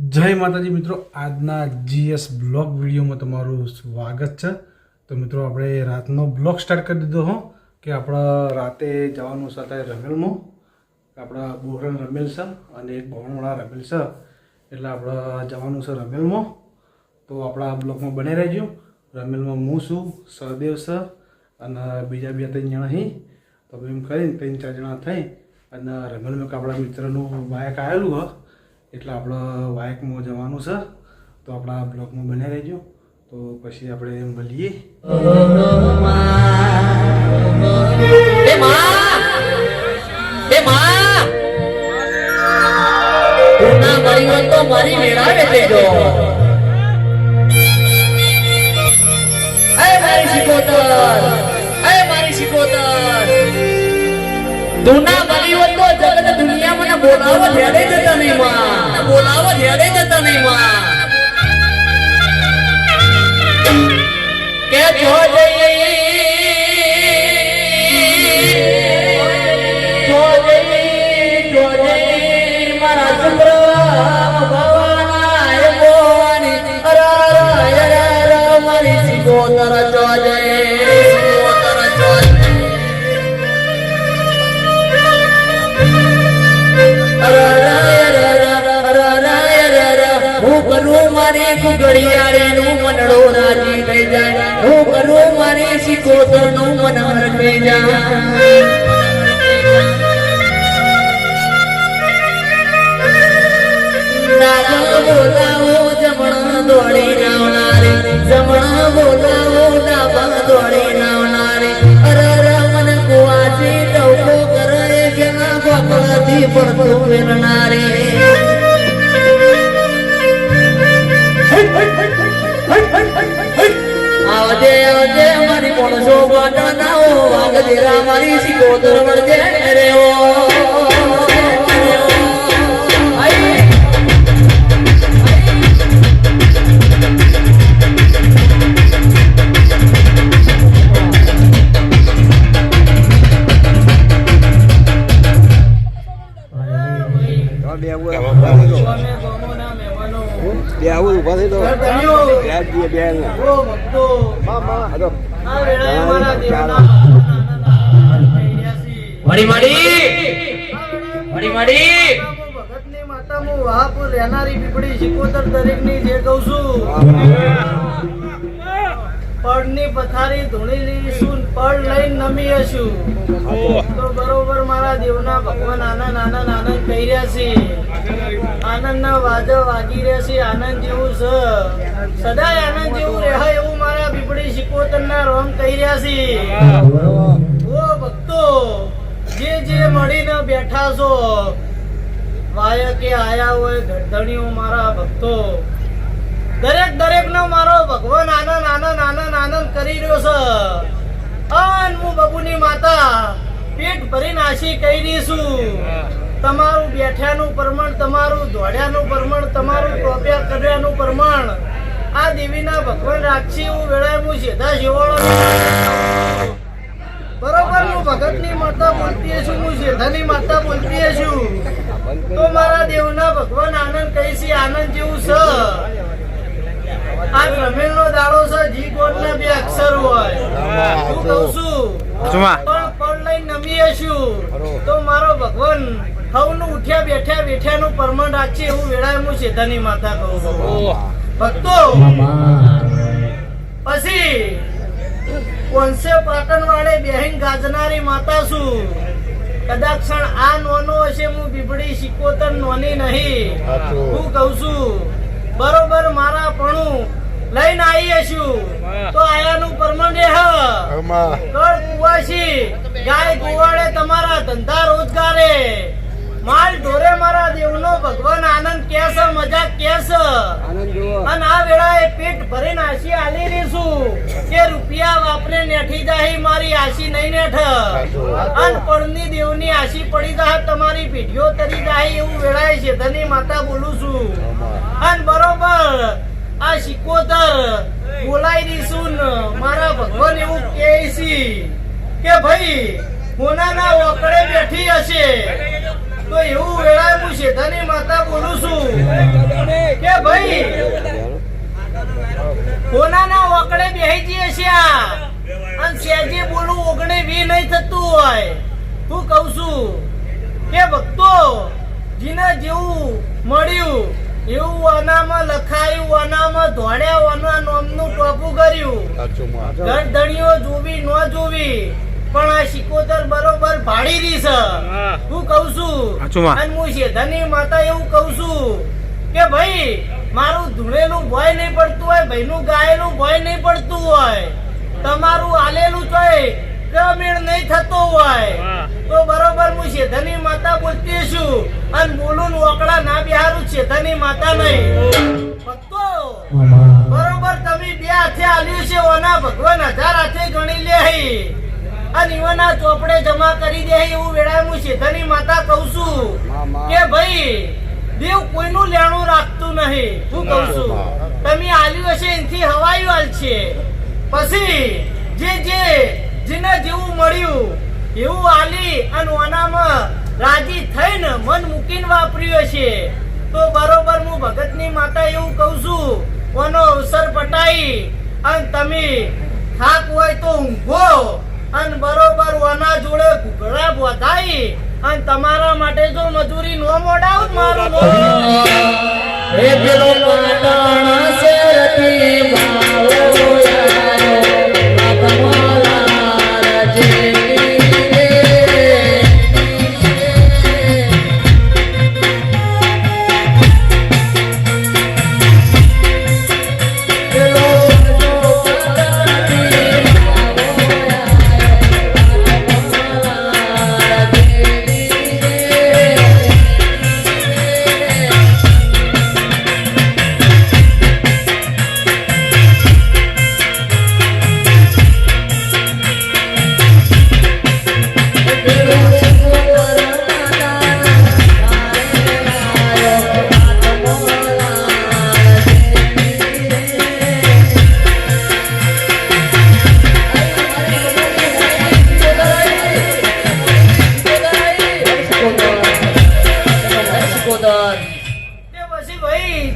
જય માતાજી મિત્રો, આજના જીએસ બ્લોગ વિડીયોમાં તમારું સ્વાગત છે। તો મિત્રો આપણે રાતનો બ્લોગ સ્ટાર્ટ કરી દીધો હો કે આપણે રાતે જવાનું છે અત્યારે રમેલમાં। આપણા બોહરણ રમેલ છે અને એક ભવનવાળા રમેલ છે, એટલે આપણે જવાનું છે રમેલમાં। તો આપણા બ્લોગમાં બને રહેજો। રમેલમાં હું છું, સહદેવ છે અને બીજા બે ત્રણ જણા અહીં। તો એમ કરીને 3-4 જણા થઈ અને રમેલમાં આપણા મિત્રનું બાઇક આવેલું હોય, એટલે આપણે બાઇકમાં જવાનું છે। તો આપણા બ્લોગમાં બને રહેજો। તો પછી આપણે મળીએ। તું ના બની હોત તો જગત દુનિયા મને બોલાવો ધ્યાને જતા નહીં માં, બોલાવો ધ્યાને જતા નહીં માં। કે જો જઈ મારા સુબ્રમ ભવાનાય બોની અરા મારી સિકોતર જો મારી કુગડિયારે નું મનડો રાજી થઈ જાય, હું કરું મારી સિકોતર નું મન હરખી જાય। નાગા બોલાવો જમણા દોડી નાવનારે, જમણા બોલાવો ડાબા દોડી નાવનારે, અરર મન કુવાસી ટવકો કરે કે ના ગોકળથી પડતું વેરનારે। આવજે આવજે મારી પોણસો બાટનાઓ, વાગદેરા મારી સિકોતર વળજે રે ઓ। પડની પથારી ધૂણી લીશું, પડ લઈને નમી હશું। તો બરોબર મારા દેવના ભગવાન આનંદ આનંદ આનંદ કહી રહ્યા છે, આનંદ ના વાજો વાગી રહ્યા છે। આનંદ જેવું છે, સદાય આનંદ જેવું રહે એવું મારા પીપળી સિકોતર ના રોમ કહી રહ્યા છે। ઓ ભક્તો, જે મળીને બેઠા છો, વાય કે આયા હોય ગરધણીઓ મારા ભક્તો, દરેક નો મારો ભગવાન આનંદ આનંદ આનંદ આનંદ કરી રહ્યો છે। અન હું બબુની માતા પેટ ભરીને આશી કહી રહી છું, તમારું બેઠ્યાનું પ્રમાણ, તમારું દોડ્યાનું પ્રમાણ, તમારું ટોપ્યા કર્યાનું પ્રમાણ આ દેવીના ભગવાન રાખશી। હું વેળાએ હું સીધા શિવાળો બરોબર, હું ભગતની માતા બોલતી છું, હું શેઠાની માતા બોલતી છું। તો મારા દેવના ભગવાન આનંદ કહી છે, આનંદ જેવું છે। આ રમેલ નો દાડો છે, જી કોડ ના 2 અક્ષર હોય। હું કહું છું પણ પડ લઈને નમી હશું, તો મારો ભગવાન હવનું ઉઠ્યા બેઠ્યા નું પ્રમાણ રાખશે। એવું વેળાએ હું શેઠાની માતા કહું છું। ભક્તો, પછી કોન્સે પાટણ વાળે બેહીન ગાજનારી માતા છું। કદાચ ક્ષણ આ નોનો હશે, હું બીબડી સિકોતર નોની નહીં। હું કહું છું બરોબર, મારા પણું લઈને આવી હશું, તો આયાનું પ્રમાણ રહે। કુવાસી ગાય ગોવાળે તમારા ધંધા રોજગારે, માલ ઢોરે મારા દેવનો ભગવાન આનંદ કે છે, મજા કે છે। અને આ વેળાએ પેટ ભરીને આશી આલી રહીશું કે રૂપિયા વાપરે નેઠી જાય મારી આશી નહીં નેઠ, અને પડની દેવની આશી પડી જાય તમારી પીઢીઓ તરી જાય। એવું વેળાએ શેઠાની માતા બોલું છું। અને બરોબર આ સિકોતર બોલાઈ રહીશું, મારા ભગવાન એવું કહે છે કે ભાઈ હોનાના ઓકળે બેઠી હશે, તો એવું વેળાએ હું શેઠાની માતા બોલું છું હસ્યા અને સેજે બોલું ઓગણે વી નહીં થતું હોય. હું કહું છું કે ભક્તો જીને જેવું મળ્યું એવું અનામાં લખાયું, અનામાં ધોળ્યા, અના નામનું ટોપું કર્યું. ગરદણીઓ જોવી ન જોવી પણ આ શિકોતર બરોબર ભાડી રહી છે. હું કહું છું અને હું શેધાની માતા એવું કહું છું કે ભાઈ મારું ધૂળેલું ભય નહીં પડતું હોય, ભાઈનું ગાયેલું ભય નહીં પડતું હોય, તમારું આલેલું તોય ક્રમેણ નહીં થતો હોય તો બરોબર હું શેધાની માતા બોલતી છું અને બોલું ઓકડા ના બિહારું શેધાની માતા નહીં. ભક્તો બરોબર તમે બે હાથે આલ્યું છે ઓના ભગવાન 1000 હાથે ગણી લે અને ઈવના ચોપડે જમા કરી દે એવું વેળાએ હું શેધાની માતા કહું છું કે ભાઈ દેવ કોઈનું લેણું રાખતું નહીં. હું કહું છું તમે આલ્યું હશે એનથી હવાયું હાલ છે. પછી જેને જેવું મળ્યું એવું આલી અને ઓનામાં રાજી થઈને મન મૂકીને વાપર્યું હશે તો બરોબર હું ભગતની માતા એવું કહું છું ઓનો અવસર પટાઈ અને તમે થાક હોય તો ઊંઘો અને બરોબર ઓના જોડે ઘૂઘરા બોધાઈ અને તમારા માટે જો મજૂરી નો મોડાવ મારું એ પેલો પાટણ શેરથી માવો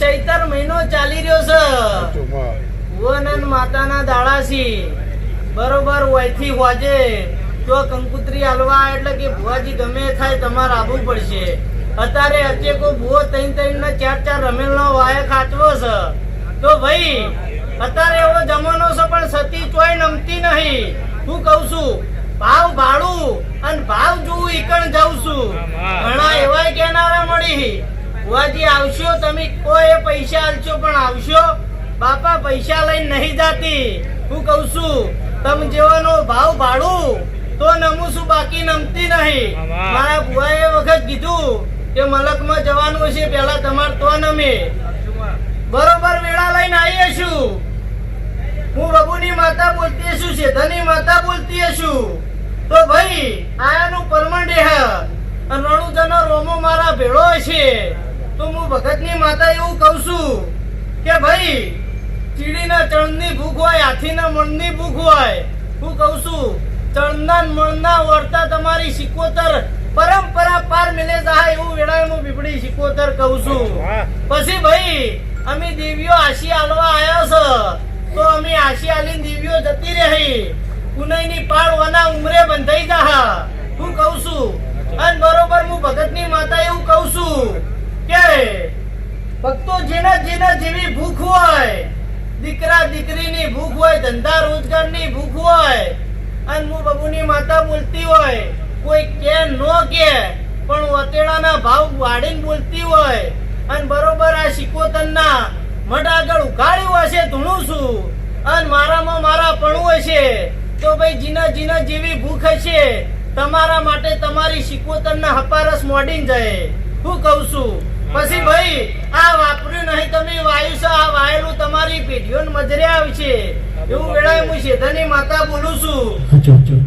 ચૈતર મહિનો ચાલી રહ્યો છે. ભુવનન માતાના દાડા છે બરોબર ઓયથી હોજે તો કંકુતરી હલવા એટલે કે ભુવાજી ગમે થાય તમારે આવવું પડશે. અત્યારે અચેકો ભુવો 3-3 ને 4-4 રમેલનો વાય ખાચવો છે તો ભાઈ અત્યારે એવો જમાનો છે પણ સતી ચોય નમતી નહીં. હું કહું છું ભાવ ભાડું અને ભાવ જોવું ઈકણ જાઉં છું. ઘણા એવાય કેનારા મળી ભુવાજી આવશો તમે કોઈ પૈસા આલશો પણ આવશો બાપા પૈસા લઈને નહીં જાતી. હું કહું છું તમે જેવાનો ભાવ ભાડું તો નમું છું બાકી નમતી નહીં. મારા ભુવાએ વખત કીધું કે મલકમાં જવાનું હશે પેલા તમારે તો નમે બરોબર વેળા લઈને આવીએ છું. હું બબુની માતા બોલતી છું, શેધાની માતા બોલતી છું તો ભાઈ આયાનું પરમંડે અને રણુજનો રોમો મારા ભેળો છે તો હું ભગતની માતા એવું કહું છું કે ભાઈ ચીડીના ચણની ભૂખ હોય, હાથીના મણની ભૂખ હોય. હું કહું છું ચણના મણના વર્તા તમારી શિકોતર પરંપરા પાર મિલે જાય એવું વેળાએ હું બીબડી શિકોતર કહું છું. પછી ભાઈ અમે દેવીઓ આશી આલવા આવ્યા છે તો અમે આશી આલીને દેવીઓ જતી રહી. કુનઈની પાળ વના ઉમરે બંધાઈ જા. હું કહું છું અને બરોબર હું ભગતની માતા એવું કહું છું કે ભક્તો જેના જેવી ભૂખ હોય, દીકરા દીકરીની ભૂખ હોય, ધંધા રોજગારની ભૂખ હોય અને હું બબુની માતા બોલતી હોય કોઈ કે નો કે પણ વતેડાના ભાવ વાળીને બોલતી હોય અને બરોબર આ શિકોતરના મઢ આગળ ઉઘાડ્યું હશે ધૂણું છું અને મારામાં મારા પણું હશે તો ભાઈ જીના જેવી ભૂખ હશે તમારા માટે તમારી શિકોતરના હપારસ મોડીને જાય. હું કહું છું પછી ભાઈ આ વાપર્યું નહીં તમે વાયુ છે આ વાયેલું તમારી પેઢીઓને મજરે આવશે એવું વેળાએ હું શેધાની માતા બોલું છું.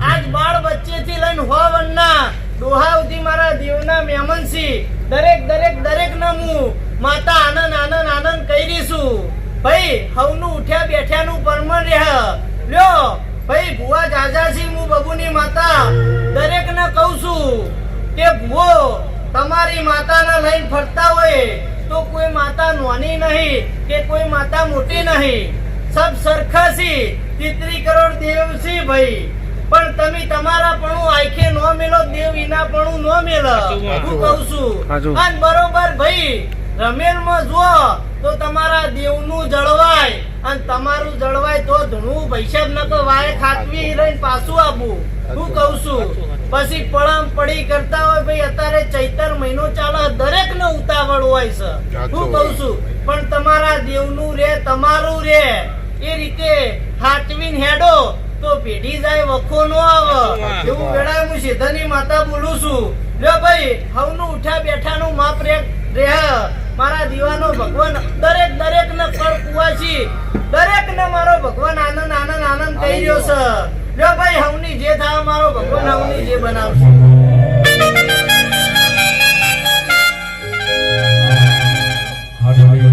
આજ બાળ બચ્ચેથી લઈને હોવનના ડોહા સુધી મારા દેવના મહેમાન છે. દરેક ને હું માતા આનંદ કરી છું. ભાઈ હવનું ઉઠ્યા બેઠ્યાનું પરમણ રહે લ્યો ભાઈ ભુવા જાજાસી હું બબુની માતા દરેકને કહું છું કે ભુવો તમારી માતાને લઈને ફરતા હોય તો કોઈ માતા નોની નહીં કે કોઈ માતા મોટી નહીં. સબ સરખા છી 33 કરોડ દેવ છી ભાઈ પણ તમે તમારા પણું આંખે નો મેલો દેવ વિના પણું નો મેલો હું કહું છું અને બરોબર ભાઈ રમેલમાં જો તો તમારા દેવનું જળવાય અને તમારું જળવાય તો ધણું પૈસા ન તો વાય ખાતવી રહીને પાછું આપવું હું કહું છું પછી પડમ પડી કરતા હોય ભાઈ અત્યારે ચૈતર મહિનો ચાલે દરેક ને ઉતાવળ હોય છે હું કહું છું પણ તમારા દેવનું રે તમારું રે એ રીતે હાચવીને હેડો તો પેઢી જાય વખો નો આવે એવું વેળા હું સીધાની માતા બોલું છું લે ભાઈ હવનું ઉઠ્યા બેઠાનું માપ રે મારા દીવાનો ભગવાન દરેક ને કળ કુવાસી દરેક ને મારો ભગવાન આનંદ આનંદ આનંદ કહી રહ્યો છે લે ભાઈ હવની જે થાય મારો ભગવાન હવની જે બનાવશે હાથ